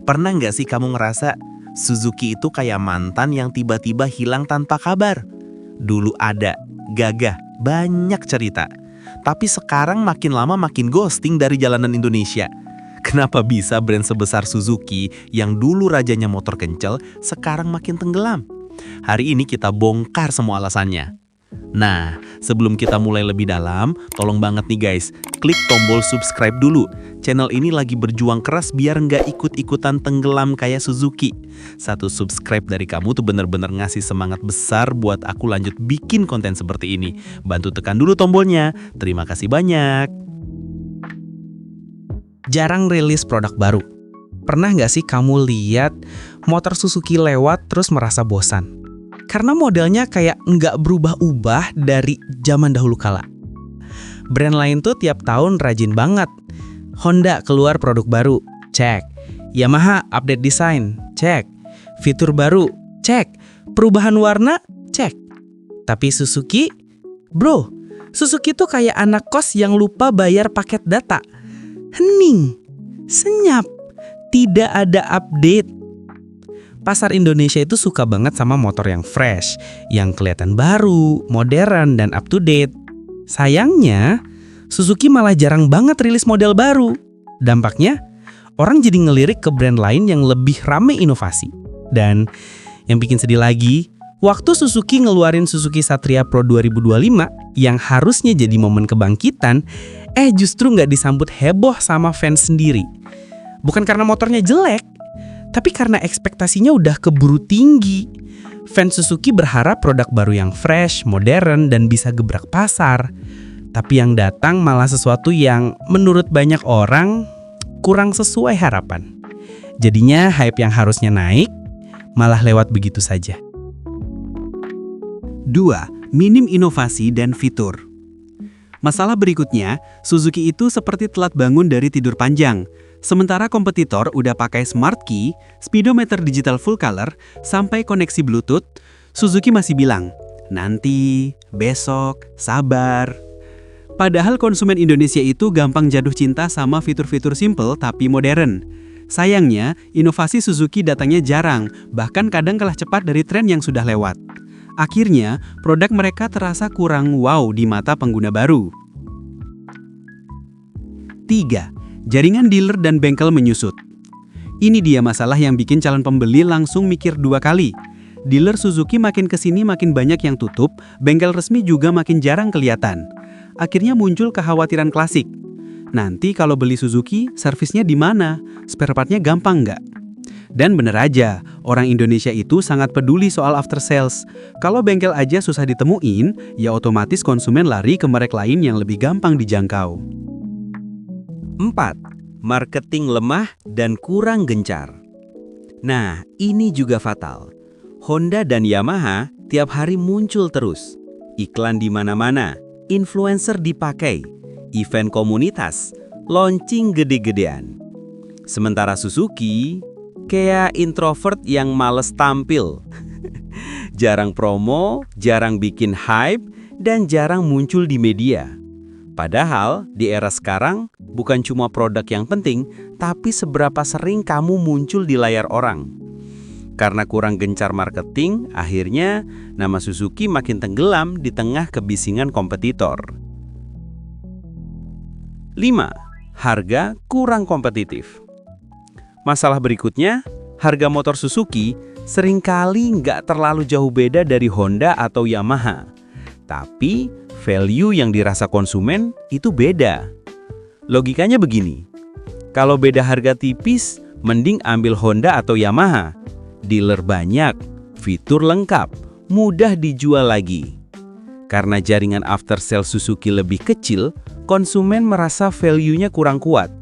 Pernah nggak sih kamu ngerasa Suzuki itu kayak mantan yang tiba-tiba hilang tanpa kabar? Dulu ada, gagah, banyak cerita. Tapi sekarang makin lama makin ghosting dari jalanan Indonesia. Kenapa bisa brand sebesar Suzuki yang dulu rajanya motor kencel sekarang makin tenggelam? Hari ini kita bongkar semua alasannya. Nah, sebelum kita mulai lebih dalam, tolong banget nih guys, klik tombol subscribe dulu. Channel ini lagi berjuang keras biar nggak ikut-ikutan tenggelam kayak Suzuki. Satu subscribe dari kamu tuh bener-bener ngasih semangat besar buat aku lanjut bikin konten seperti ini. Bantu tekan dulu tombolnya. Terima kasih banyak. Jarang rilis produk baru. Pernah nggak sih kamu lihat motor Suzuki lewat terus merasa bosan? Karena modelnya kayak nggak berubah-ubah dari zaman dahulu kala. Brand lain tuh tiap tahun rajin banget. Honda keluar produk baru, cek. Yamaha update desain, cek. Fitur baru, cek. Perubahan warna, cek. Tapi Suzuki, bro, Suzuki tuh kayak anak kos yang lupa bayar paket data. Hening, senyap, tidak ada update. Pasar Indonesia itu suka banget sama motor yang fresh, yang kelihatan baru, modern, dan up to date. Sayangnya, Suzuki malah jarang banget rilis model baru. Dampaknya, orang jadi ngelirik ke brand lain yang lebih rame inovasi. Dan yang bikin sedih lagi, waktu Suzuki ngeluarin Suzuki Satria Pro 2025 yang harusnya jadi momen kebangkitan, justru nggak disambut heboh sama fans sendiri. Bukan karena motornya jelek, tapi karena ekspektasinya udah keburu tinggi. Fans Suzuki berharap produk baru yang fresh, modern, dan bisa gebrak pasar. Tapi yang datang malah sesuatu yang menurut banyak orang kurang sesuai harapan. Jadinya hype yang harusnya naik malah lewat begitu saja. 2. Minim inovasi dan fitur. Masalah berikutnya, Suzuki itu seperti telat bangun dari tidur panjang. Sementara kompetitor udah pakai smart key, speedometer digital full color, sampai koneksi Bluetooth, Suzuki masih bilang, nanti, besok, sabar. Padahal konsumen Indonesia itu gampang jatuh cinta sama fitur-fitur simple tapi modern. Sayangnya, inovasi Suzuki datangnya jarang, bahkan kadang kalah cepat dari tren yang sudah lewat. Akhirnya, produk mereka terasa kurang wow di mata pengguna baru. 3. Jaringan dealer dan bengkel menyusut. Ini dia masalah yang bikin calon pembeli langsung mikir 2 kali. Dealer Suzuki makin kesini makin banyak yang tutup, bengkel resmi juga makin jarang kelihatan. Akhirnya muncul kekhawatiran klasik. Nanti kalau beli Suzuki, servisnya di mana? Spare partnya gampang nggak? Dan bener aja, orang Indonesia itu sangat peduli soal after sales. Kalau bengkel aja susah ditemuin, ya otomatis konsumen lari ke merek lain yang lebih gampang dijangkau. 4. Marketing lemah dan kurang gencar. Nah, ini juga fatal. Honda dan Yamaha tiap hari muncul terus. Iklan di mana-mana, influencer dipakai, event komunitas, launching gede-gedean. Sementara Suzuki kayak introvert yang males tampil. Jarang promo, jarang bikin hype, dan jarang muncul di media. Padahal di era sekarang bukan cuma produk yang penting, tapi seberapa sering kamu muncul di layar orang. Karena kurang gencar marketing, akhirnya nama Suzuki makin tenggelam di tengah kebisingan kompetitor. 5. Harga kurang kompetitif. Masalah berikutnya, harga motor Suzuki seringkali nggak terlalu jauh beda dari Honda atau Yamaha. Tapi value yang dirasa konsumen itu beda. Logikanya begini, kalau beda harga tipis, mending ambil Honda atau Yamaha. Dealer banyak, fitur lengkap, mudah dijual lagi. Karena jaringan after sale Suzuki lebih kecil, konsumen merasa value-nya kurang kuat.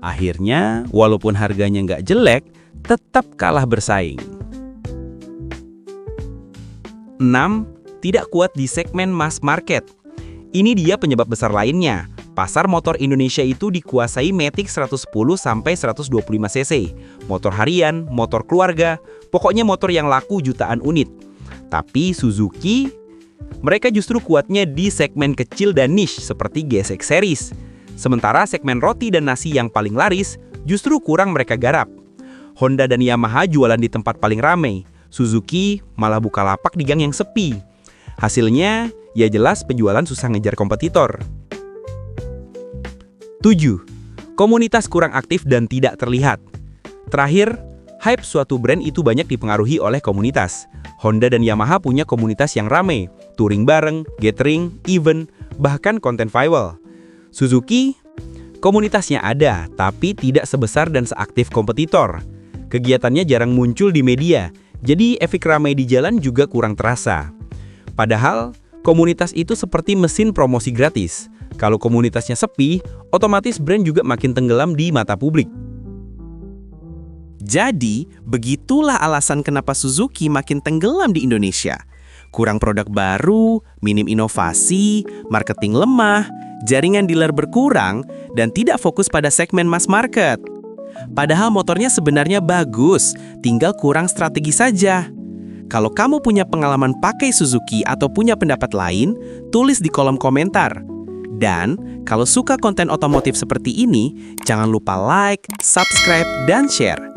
Akhirnya, walaupun harganya nggak jelek, tetap kalah bersaing. 6. Tidak kuat di segmen mass market. Ini dia penyebab besar lainnya. Pasar motor Indonesia itu dikuasai Matic 110-125 cc, motor harian, motor keluarga, pokoknya motor yang laku jutaan unit. Tapi Suzuki, mereka justru kuatnya di segmen kecil dan niche seperti GSX Series. Sementara segmen roti dan nasi yang paling laris justru kurang mereka garap. Honda dan Yamaha jualan di tempat paling ramai. Suzuki malah buka lapak di gang yang sepi. Hasilnya, ya jelas penjualan susah ngejar kompetitor. 7. Komunitas kurang aktif dan tidak terlihat. Terakhir, hype suatu brand itu banyak dipengaruhi oleh komunitas. Honda dan Yamaha punya komunitas yang ramai, touring bareng, gathering, event, bahkan konten viral. Suzuki, komunitasnya ada, tapi tidak sebesar dan seaktif kompetitor. Kegiatannya jarang muncul di media, jadi efek ramai di jalan juga kurang terasa. Padahal, komunitas itu seperti mesin promosi gratis. Kalau komunitasnya sepi, otomatis brand juga makin tenggelam di mata publik. Jadi, begitulah alasan kenapa Suzuki makin tenggelam di Indonesia. Kurang produk baru, minim inovasi, marketing lemah, jaringan dealer berkurang, dan tidak fokus pada segmen mass market. Padahal motornya sebenarnya bagus, tinggal kurang strategi saja. Kalau kamu punya pengalaman pakai Suzuki atau punya pendapat lain, tulis di kolom komentar. Dan, kalau suka konten otomotif seperti ini, jangan lupa like, subscribe, dan share.